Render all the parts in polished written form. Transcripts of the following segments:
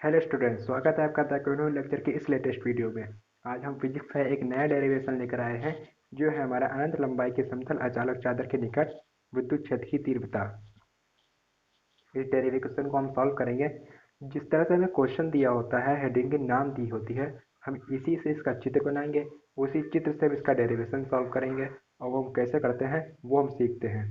Hello student, स्वागत है आपका ताइक्वांडो लेक्चर के इस लेटेस्ट वीडियो में। आज हम फिजिक्स का एक नया डेरिवेशन लेकर आए हैं, जो है हमारा अनंत लंबाई के समतल अचालक चादर के निकट विद्युत क्षेत्र की तीव्रता। इस डेरिवेशन को हम सॉल्व करेंगे। जिस तरह से हमें क्वेश्चन दिया होता है, हेडिंग की नाम दी होती है, हम इसी से इसका चित्र बनाएंगे। उसी चित्र से हम इसका डेरिवेशन सॉल्व करेंगे, और वो हम कैसे करते हैं वो हम सीखते हैं।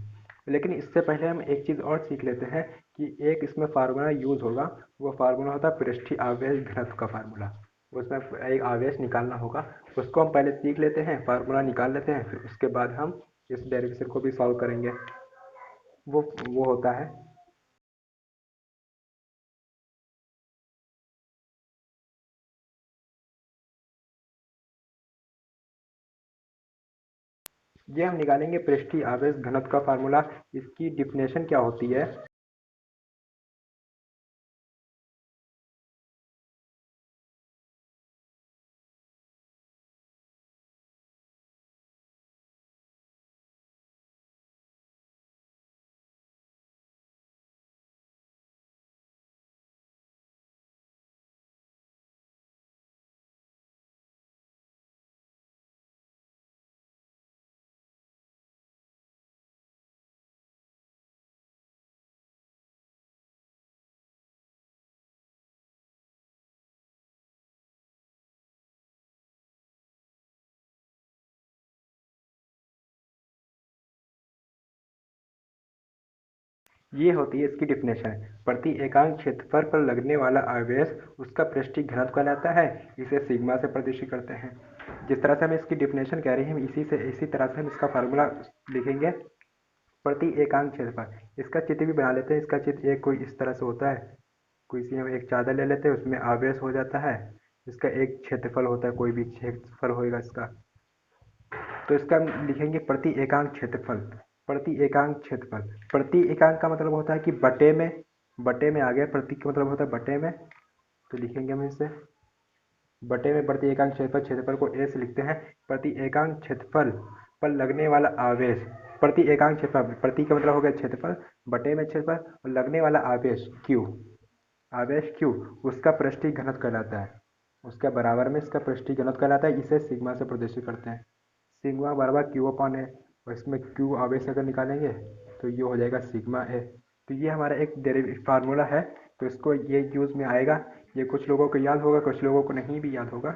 लेकिन इससे पहले हम एक चीज़ और सीख लेते हैं कि एक इसमें फार्मूला यूज़ होगा। वो फार्मूला होता है पृष्ठीय आवेश घनत्व का फार्मूला। उसमें एक आवेश निकालना होगा, उसको हम पहले सीख लेते हैं, फार्मूला निकाल लेते हैं, फिर उसके बाद हम इस डेरिवेशन को भी सॉल्व करेंगे। वो होता है, ये हम निकालेंगे पृष्ठीय आवेश घनत्व का फार्मूला। इसकी डिफिनेशन क्या होती है? ये होती है इसकी डिफिनेशन। प्रति एकांक क्षेत्रफल पर लगने वाला आवेश उसका पृष्ठीय घनत्व कहलाता है। इसे सिग्मा से प्रदर्शित करते हैं। जिस तरह से हम इसकी डिफिनेशन कह रहे हैं, इसी तरह से हम इसका फार्मूला लिखेंगे। प्रति एकांक क्षेत्रफल, इसका चित्र भी बना लेते हैं। इसका चित्र एक कोई इस तरह से होता है। कोई सी हम एक चादर ले लेते हैं, उसमें आवेश हो जाता है। इसका एक क्षेत्रफल होता है, कोई भी क्षेत्रफल होएगा इसका। तो इसका हम लिखेंगे प्रति एकांक क्षेत्रफल। प्रति एकांक क्षेत्रफल, प्रति एकांक का मतलब होता है कि बटे में आ गया। प्रति का मतलब होता है बटे में, तो लिखेंगे हम इसे बटे में। प्रति एकांक क्षेत्रफल को ए से लिखते हैं। प्रति एकांक क्षेत्रफल पर लगने वाला आवेश, प्रति एकांक क्षेत्रफल, प्रति का मतलब हो गया क्षेत्रफल, बटे में क्षेत्रफल, और लगने वाला आवेश क्यू, आवेश क्यू उसका पृष्ठीय घनत्व कहलाता है। उसके बराबर में इसका पृष्ठीय घनत्व कहलाता है। इसे सिग्मा से प्रदर्शित करते हैं। सिग्मा बराबर क्यू अपॉन ए, और इसमें क्यू आवेश अगर निकालेंगे तो ये हो जाएगा सिग्मा ए। तो ये हमारा एक डेरिवेटिव फार्मूला है, तो इसको ये यूज़ में आएगा। ये कुछ लोगों को याद होगा, कुछ लोगों को नहीं भी याद होगा।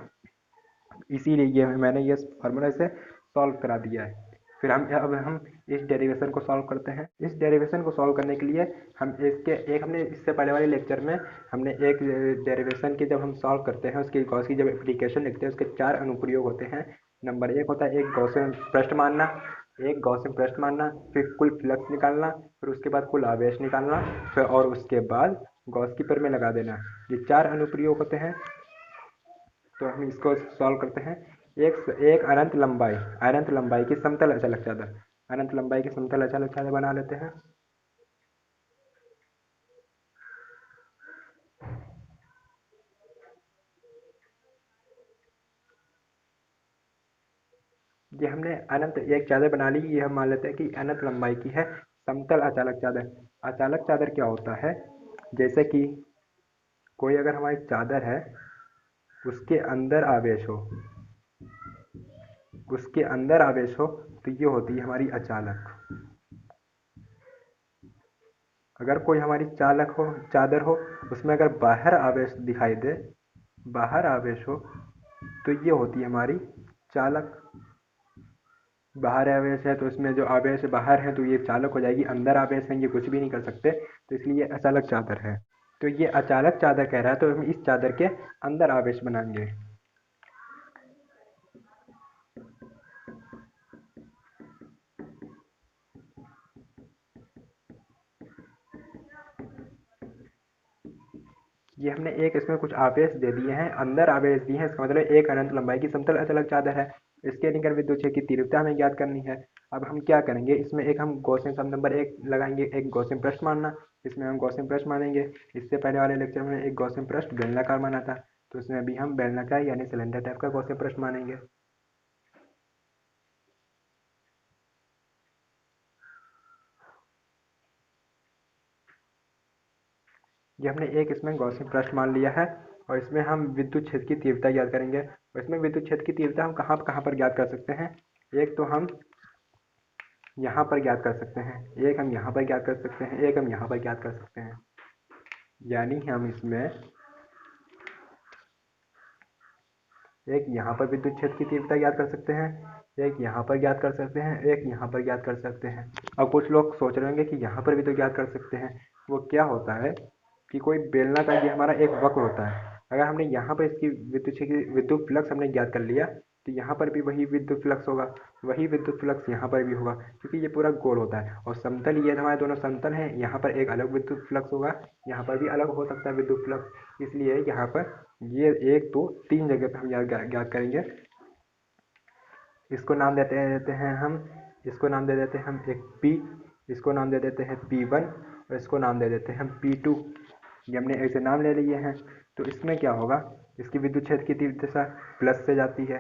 इसीलिए ये मैंने ये फार्मूला से सॉल्व करा दिया है। फिर अब हम इस डेरिवेशन को सॉल्व करते हैं। इस डेरिवेशन को सॉल्व करने के लिए हम इसके एक हमने इससे पहले वाले लेक्चर में हमने एक डेरिवेशन की जब हम सॉल्व करते हैं, उसकी गॉस की जब एप्लीकेशन लिखते हैं, उसके 4 अनुप्रयोग होते हैं। नंबर 1 होता है एक गॉसियन पृष्ठ मानना, फिर कुल फ्लक्स निकालना, फिर उसके बाद कुल आवेश निकालना, फिर और उसके बाद गॉस की पर में लगा देना। ये 4 अनुप्रयोग होते हैं। तो हम इसको सॉल्व करते हैं। एक एक अनंत लंबाई की समतल अचालक चादर, अनंत लंबाई की समतल अचालक चादर बना लेते हैं। ये हमने अनंत एक चादर बना ली। ये हम मान लेते हैं कि अनंत लंबाई की है समतल अचालक चादर। अचालक चादर क्या होता है? जैसे कि कोई अगर हमारी चादर है, उसके अंदर आवेश हो, उसके अंदर आवेश हो, तो ये होती है हमारी अचालक। अगर कोई हमारी चादर हो, उसमें अगर बाहर आवेश दिखाई दे, बाहर आवेश हो, तो ये होती है हमारी चालक। बाहर आवेश है तो इसमें जो आवेश बाहर है तो ये चालक हो जाएगी। अंदर आवेश है, ये कुछ भी नहीं कर सकते, तो इसलिए ये अचालक चादर है। तो ये अचालक चादर कह रहा है, तो हम इस चादर के अंदर आवेश बनाएंगे। ये हमने एक इसमें कुछ आवेश दे दिए हैं, अंदर आवेश दिए हैं। इसका मतलब एक अनंत लंबाई की समतल अचालक चादर है। इसके निकट विद्युत क्षेत्र की तीव्रता हमें ज्ञात करनी है। अब हम क्या करेंगे, इसमें एक हम गॉसियन सम नंबर एक लगाएंगे, एक गॉसियन पृष्ठ मानना। इसमें हम गॉसियन पृष्ठ मानेंगे। इससे पहले वाले लेक्चर में एक गॉसियन पृष्ठ बेलनाकार माना था, तो इसमें अभी हम बेलनाकार यानी सिलेंडर टाइप का गॉसियन पृष्ठ मानेंगे। ये हमने एक इसमें गॉसियन पृष्ठ मान लिया है और इसमें हम विद्युत क्षेत्र की तीव्रता ज्ञात करेंगे। और इसमें विद्युत क्षेत्र की तीव्रता हम कहाँ पर ज्ञात कर सकते हैं? एक तो हम यहाँ पर ज्ञात कर सकते हैं, एक हम यहाँ पर ज्ञात कर सकते हैं, एक हम यहाँ पर ज्ञात कर सकते हैं। यानी हम इसमें एक यहाँ पर विद्युत क्षेत्र की तीव्रता ज्ञात कर सकते हैं, एक यहाँ पर ज्ञात कर सकते हैं, एक यहाँ पर ज्ञात कर सकते हैं। अब कुछ लोग सोच रहे होंगे कि यहाँ पर भी तो ज्ञात कर सकते हैं। वो क्या होता है कि कोई बेलनाकार ये हमारा एक वक्र होता है। अगर हमने यहाँ पर इसकी विद्युत फ्लक्स हमने ज्ञात कर लिया तो यहाँ पर भी वही विद्युत फ्लक्स होगा, वही विद्युत फ्लक्स यहाँ पर भी होगा, क्योंकि ये पूरा गोल होता है। और समतल ये हमारे दोनों समतल हैं, यहाँ पर एक अलग विद्युत फ्लक्स होगा, यहाँ पर भी अलग हो सकता है विद्युत फ्लक्स। इसलिए यहाँ पर ये एक दो तीन जगह पर हम ज्ञात करेंगे। इसको नाम देते हैं हम, इसको नाम दे देते हैं हम एक P, इसको नाम दे देते हैं P1 और इसको नाम दे देते हैं हम P2। ये हमने ऐसे नाम ले लिए हैं। तो इसमें क्या होगा, इसकी विद्युत क्षेत्र की तीव्र दिशा प्लस से जाती है,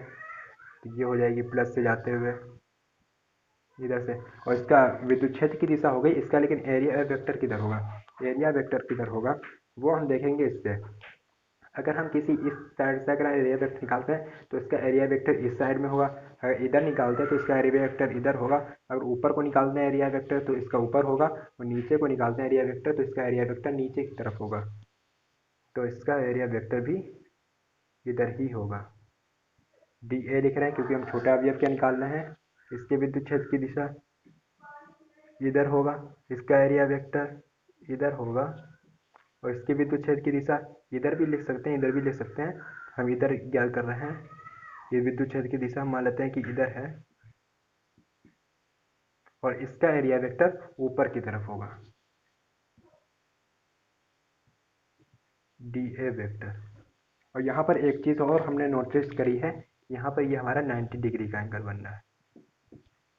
तो ये हो जाएगी प्लस से जाते हुए इधर से। और इसका विद्युत क्षेत्र की दिशा हो गई इसका, लेकिन एरिया वेक्टर किधर होगा? एरिया वेक्टर किधर होगा वो हम देखेंगे इससे। अगर हम किसी इस साइड से अगर एरिया वेक्टर निकालते हैं तो इसका एरिया वेक्टर इस साइड में होगा, अगर इधर निकालते हैं तो इसका एरिया वेक्टर इधर होगा, अगर ऊपर को निकालते हैं एरिया वेक्टर तो इसका ऊपर होगा, और नीचे को निकालते हैं एरिया वेक्टर तो इसका एरिया वेक्टर नीचे की तरफ होगा। तो इसका एरिया वेक्टर भी इधर ही होगा। डी ए लिख रहे हैं क्योंकि हम छोटा अवयव क्या निकाल रहे हैं, इसके विद्युत क्षेत्र की दिशा इधर होगा, इसका एरिया वेक्टर इधर होगा, और इसके विद्युत क्षेत्र की दिशा इधर भी लिख सकते हैं, इधर भी लिख सकते हैं। हम इधर ज्ञात कर रहे हैं, ये विद्युत क्षेत्र की दिशा हम मान लेते हैं कि इधर है, और इसका एरिया वेक्टर ऊपर की तरफ होगा, डी ए वेक्टर। और यहाँ पर एक चीज़ और हमने नोटिस करी है, यहाँ पर ये हमारा 90 डिग्री का एंगल बन रहा है,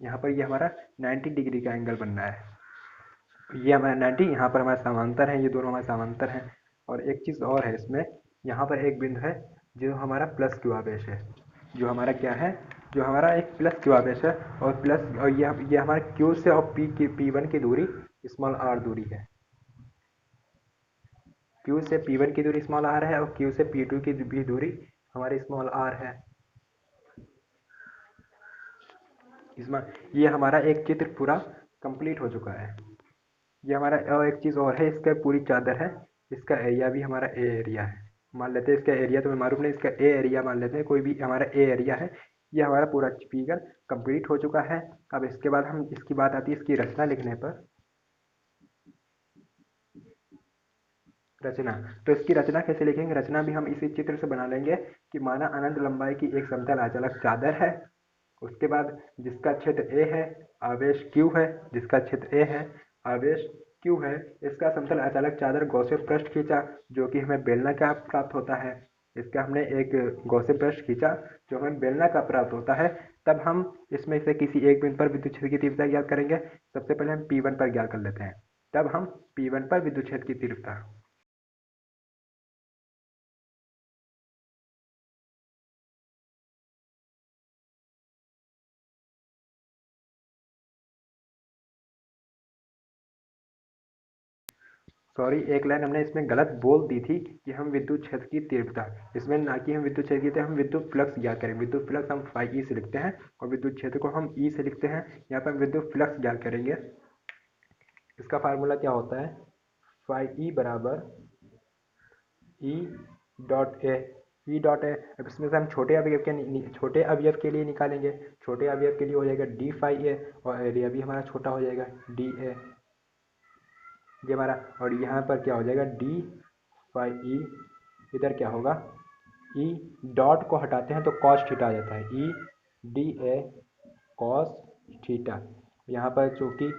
यहाँ पर ये हमारा 90 डिग्री का एंगल बन रहा है। ये हमारा 90, यहाँ पर हमारे समांतर हैं, ये दोनों हमारे समांतर हैं। और एक चीज़ और है इसमें, यहाँ पर एक बिंदु है जो हमारा प्लस क्यू आवेश है, जो हमारा क्या है, जो हमारा एक प्लस क्यू आवेश है। और प्लस, और ये हमारे क्यू से और P1 की दूरी स्मॉल r दूरी है। क्यू से P1 की दूरी स्मॉल r है और क्यू से P2 की भी दूरी हमारी स्मॉल r है। इसमें ये हमारा एक चित्र पूरा कंप्लीट हो चुका है। ये हमारा, और एक चीज़ और है, इसका पूरी चादर है, इसका एरिया भी हमारा ए एरिया है। मान लेते हैं इसका एरिया तो मैं मालूम नहीं, इसका ए एरिया मान लेते हैं, कोई भी हमारा ए एरिया है। ये हमारा पूरा फिगर कंप्लीट हो चुका है। अब इसके बाद हम, इसकी बात आती है इसकी रचना लिखने पर। रचना, तो इसकी रचना कैसे लिखेंगे? रचना भी हम इसी चित्र से बना लेंगे कि माना अनंत लंबाई की एक समतल आचालक चादर है, उसके बाद जिसका क्षेत्र ए है, आवेश Q है, जिसका क्षेत्र ए है, आवेश Q है। इसका समतल आचालक चादर गॉसियन पृष्ठ खींचा जो कि हमें बेलनाकार प्राप्त होता है। इसका हमने एक गॉसियन पृष्ठ खींचा जो हमें बेलनाकार प्राप्त होता है। तब हम इसमें से किसी एक बिंदु पर विद्युत क्षेत्र की तीव्रता ज्ञात करेंगे। सबसे पहले हम P1 पर ज्ञात कर लेते हैं, तब हम P1 पर विद्युत क्षेत्र की तीव्रता। सॉरी, एक लाइन हमने इसमें गलत बोल दी थी कि हम विद्युत क्षेत्र की तीव्रता, इसमें ना कि हम विद्युत क्षेत्र की, हम विद्युत फ्लक्स ज्ञात करेंगे। विद्युत फ्लक्स हम फाई ई से लिखते हैं और विद्युत क्षेत्र को हम ई से लिखते हैं। यहाँ पर हम विद्युत फ्लक्स ज्ञात करेंगे। इसका फार्मूला क्या होता है, फाई ई बराबर E dot A, E dot A. अब इसमें से हम छोटे अवयव के लिए निकालेंगे। छोटे अवयव के लिए हो जाएगा डी फाई ए, और एरिया भी हमारा छोटा हो जाएगा डी ए, ये हमारा। और यहाँ पर क्या हो जाएगा, डी फाई ई, इधर क्या होगा, ई डॉट को हटाते हैं तो कॉस थीटा आ जाता है, ई डी ए कॉस थीटा। यहाँ पर चूँकि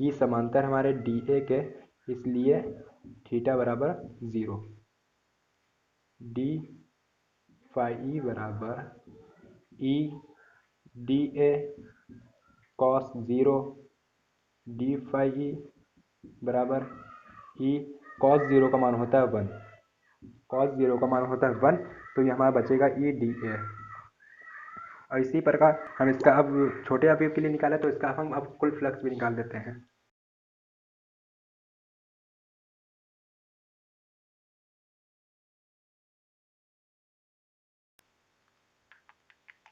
ई समांतर हमारे डी ए के, इसलिए थीटा बराबर 0। डी फाई ई बराबर E d A cos 0, d phi E बराबर ई कॉस 0 का मान होता है 1, कॉस 0 का मान होता है 1, तो ये हमारा बचेगा ई डी ए। और इसी प्रकार हम इसका अब छोटे अवयव के लिए निकाला तो इसका हम अब कुल फ्लक्स भी निकाल देते हैं।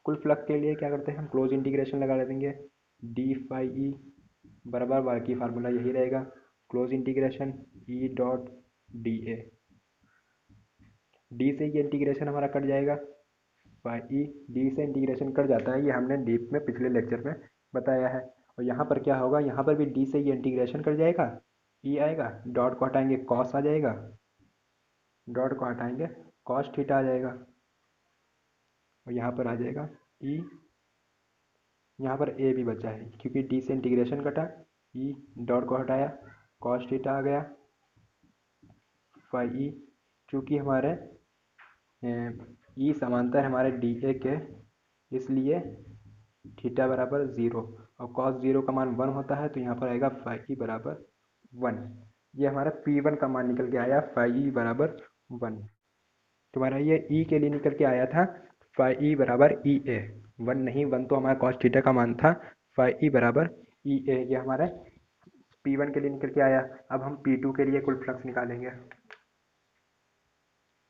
कुल फ्लक्स के लिए क्या करते हैं हम क्लोज इंटीग्रेशन लगा देंगे, डी फाई ई बराबर बाकी फार्मूला यही रहेगा, close integration E dot D A, D से ये इंटीग्रेशन हमारा कट जाएगा, फाई ई डी से इंटीग्रेशन कट जाता है, ये हमने डीप में पिछले लेक्चर में बताया है। और यहाँ पर क्या होगा, यहाँ पर भी डी से ये इंटीग्रेशन कट जाएगा, ई आएगा, डॉट को हटाएंगे कॉस आ जाएगा, डॉट को हटाएंगे कॉस थीटा आ जाएगा, और यहाँ पर आ जाएगा ई, यहाँ पर ए भी बचा है क्योंकि डी से इंटीग्रेशन कटा, ई डॉट को हटाया कॉस थीटा आ गया, फाई ई चूँकि हमारे ई समांतर हमारे डी ए के, इसलिए थीटा बराबर ज़ीरो, और कॉस ज़ीरो का मान 1 होता है, तो यहाँ पर आएगा फाई ई बराबर 1। ये हमारा P1 का मान निकल के आया, फाई ई बराबर 1। तुम्हारा ये ई के लिए निकल के आया था फाई ई बराबर ई ए, 1 नहीं, 1 तो हमारा कॉस थीटा का मान था, फाई ई बराबर ई ए, ये हमारा P1 के लिए निकल के आया। अब हम P2 के लिए कुल फ्लक्स निकालेंगे,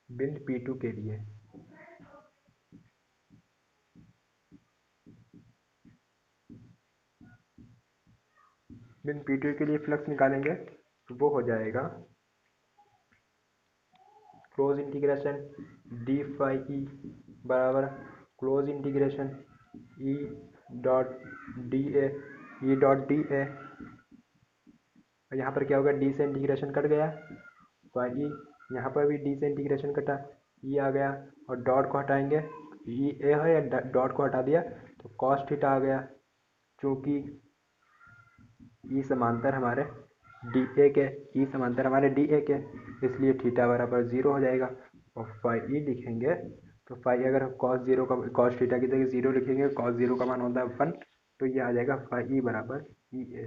बिंदु P2 के लिए बिंदु P2 के लिए फ्लक्स निकालेंगे, तो वो हो जाएगा close integration D phi E बराबर close integration E dot D A, E dot D A, और यहाँ पर क्या होगा, डी से इंटीग्रेशन कट गया, फाई ई, यहाँ पर भी डी से इंटीग्रेशन कटा, ई आ गया, और डॉट को हटाएंगे, ई ए है या डॉट को हटा दिया तो कॉस थीटा आ गया, चूँकि ई समांतर हमारे डी ए के, ई समांतर हमारे डी ए के, इसलिए थीटा बराबर 0 हो जाएगा। और फाई ई लिखेंगे तो फाई, अगर कॉस ज़ीरो का कॉस थीटा की जगह 0 लिखेंगे, कॉस ज़ीरो का मान होता है 1, तो ये आ जाएगा फाई ई बराबर ई ए,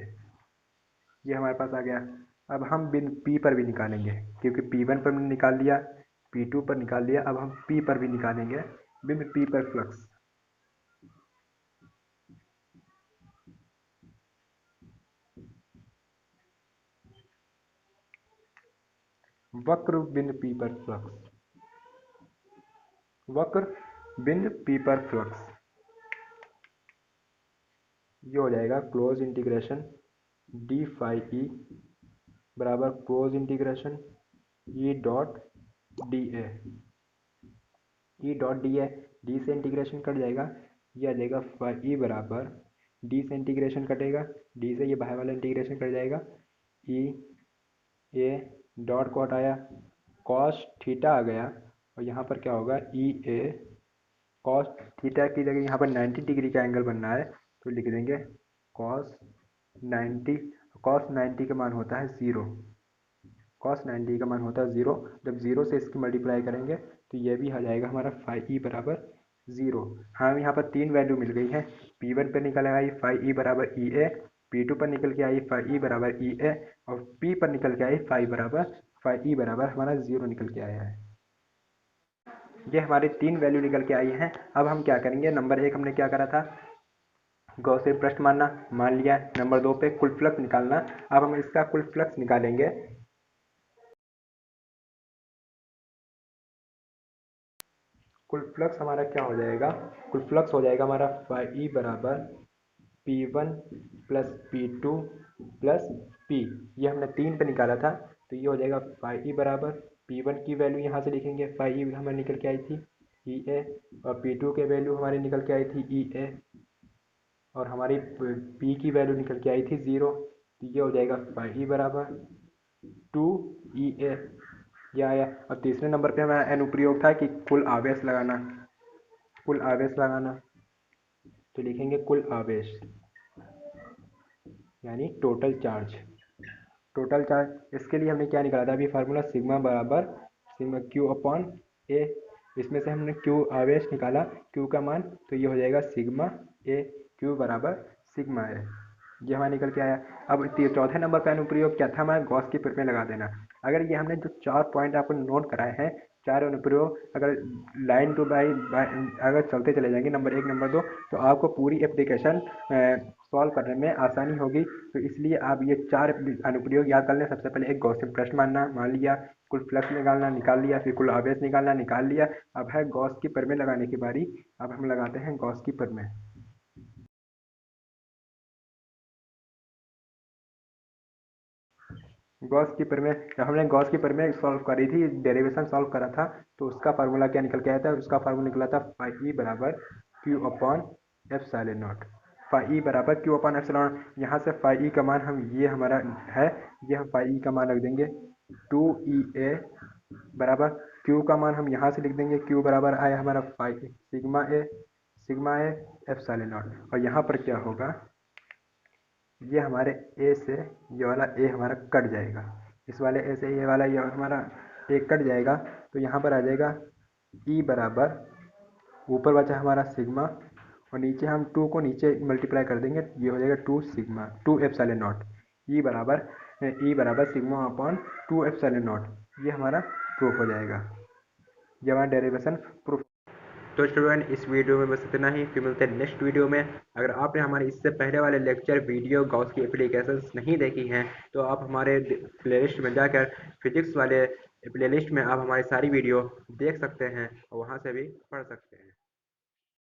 ये हमारे पास आ गया। अब हम बिंदु पी पर भी निकालेंगे, क्योंकि P1 पर निकाल लिया, P2 पर निकाल लिया, अब हम P पर भी निकालेंगे, बिंदु P पर फ्लक्स। वक्र बिंदु P पर फ्लक्स, वक्र बिंदु P पर फ्लक्स, ये हो जाएगा close integration D phi E बराबर close integration E dot D A, E dot D A, D से इंटीग्रेशन कट जाएगा, ये आ जाएगा फाई ई बराबर, डी से इंटीग्रेशन कटेगा, डी से ये बाहर वाला इंटीग्रेशन कट जाएगा, ई ए डॉट को हटाया कॉस थीटा आ गया, और यहाँ पर क्या होगा, ई ए कॉस थीटा की जगह यहाँ पर 90 डिग्री का एंगल बनना है, तो लिख देंगे कॉस 90, कॉस 90 का मान होता है 0, कॉस 90 का मान होता है 0, जब 0 से इसकी मल्टीप्लाई करेंगे तो ये भी आ जाएगा हमारा फाई ई बराबर 0। हाँ, यहाँ पर 3 वैल्यू मिल गई है, P1 पर निकल आई फाई ई बराबर ई ए, P2 पर निकल के आई फाई ई बराबर ई ए, और P पर निकल के आई फाई ई बराबर हमारा 0 निकल के आया है। ये हमारे 3 वैल्यू निकल के आई हैं। अब हम क्या करेंगे, नंबर 1 हमने क्या करा था, गॉसियन पृष्ठ मानना, मान लिया। नंबर 2 पे कुल फ्लक्स निकालना, अब हम इसका कुल फ्लक्स निकालेंगे। कुल फ्लक्स हमारा क्या हो जाएगा, कुल फ्लक्स हो जाएगा हमारा फाई ई बराबर P1 plus P2 plus P, ये हमने 3 पे निकाला था, तो ये हो जाएगा फाई ई बराबर P1 की वैल्यू यहाँ से लिखेंगे, फाई ई हमारे निकल के आई थी ई ए, और P2 के वैल्यू हमारी निकल के आई थी ई ए, और हमारी P की वैल्यू निकल के आई थी 0, तो ये हो जाएगा फाई ई बराबर 2 ई ए, ये आया। और तीसरे नंबर पे हमारा अनुप्रयोग था कि कुल आवेश लगाना, कुल आवेश लगाना, तो लिखेंगे कुल आवेश यानी टोटल चार्ज, टोटल चार्ज। इसके लिए हमने क्या निकाला था अभी फार्मूला, सिग्मा बराबर सिग्मा क्यू अपॉन ए, इसमें से हमने क्यू आवेश निकाला, क्यू का मान, तो ये हो जाएगा सिग्मा ए, क्यू बराबर सिग्मा ए, ये हमारा निकल के आया। अब चौथे नंबर का अनुप्रयोग क्या था हमारा, गॉस की पृष्ठ में लगा देना। अगर ये हमने जो 4 पॉइंट आपको नोट कराए हैं, 4 अनुप्रयोग अगर लाइन टू बाई अगर चलते चले जाएंगे, नंबर 1 नंबर 2, तो आपको पूरी एप्लीकेशन सॉल्व करने में आसानी होगी। तो इसलिए आप ये 4 अनुप्रयोग याद कर लें। सबसे पहले एक गॉसियन प्रश्न मान लिया, कुल फ्लक्स निकालना निकाल लिया, फिर कुल आवेश निकालना निकाल लिया। अब है गॉस की प्रमेय लगाने की बारी। अब हम लगाते हैं गॉस की प्रमेय। गॉस की प्रमेय, जब हमने गॉस की प्रमेय सॉल्व करी थी, डेरिवेशन सॉल्व करा था, तो उसका फार्मूला क्या निकल के आया था? उसका फार्मूला निकला था फाई ई बराबर Q upon epsilon naught. Phi E बराबर क्यू अपॉन एप्सिलॉन। यहाँ से फाई ई का मान हम, ये हमारा है, ये हम फाई ई का मान रख देंगे 2 ई ए बराबर क्यू का मान हम यहाँ से लिख देंगे। क्यू बराबर आया हमारा phi sigma A epsilon naught. और यहाँ पर क्या होगा, ये हमारे ए से ये वाला ए हमारा कट जाएगा, इस वाले ए से ये वाला ये हमारा ए कट जाएगा। तो यहाँ पर आ जाएगा ई बराबर, ऊपर बचा हमारा सिग्मा, और नीचे हम 2 को नीचे मल्टीप्लाई कर देंगे, ये हो जाएगा 2 सिग्मा 2 एप्सिलॉन नॉट। ई बराबर सिग्मा अपॉन 2 एप्सिलॉन नॉट। ये हमारा प्रूफ हो जाएगा, ये हमारा डेरिवेशन प्रूफ। तो स्टूडेंट, इस वीडियो में बस इतना ही। फिर मिलते हैं नेक्स्ट वीडियो में। अगर आपने हमारे इससे पहले वाले लेक्चर वीडियो गॉस की एप्लीकेशंस नहीं देखी हैं, तो आप हमारे प्लेलिस्ट में जाकर फिजिक्स वाले प्लेलिस्ट में आप हमारी सारी वीडियो देख सकते हैं और वहाँ से भी पढ़ सकते हैं।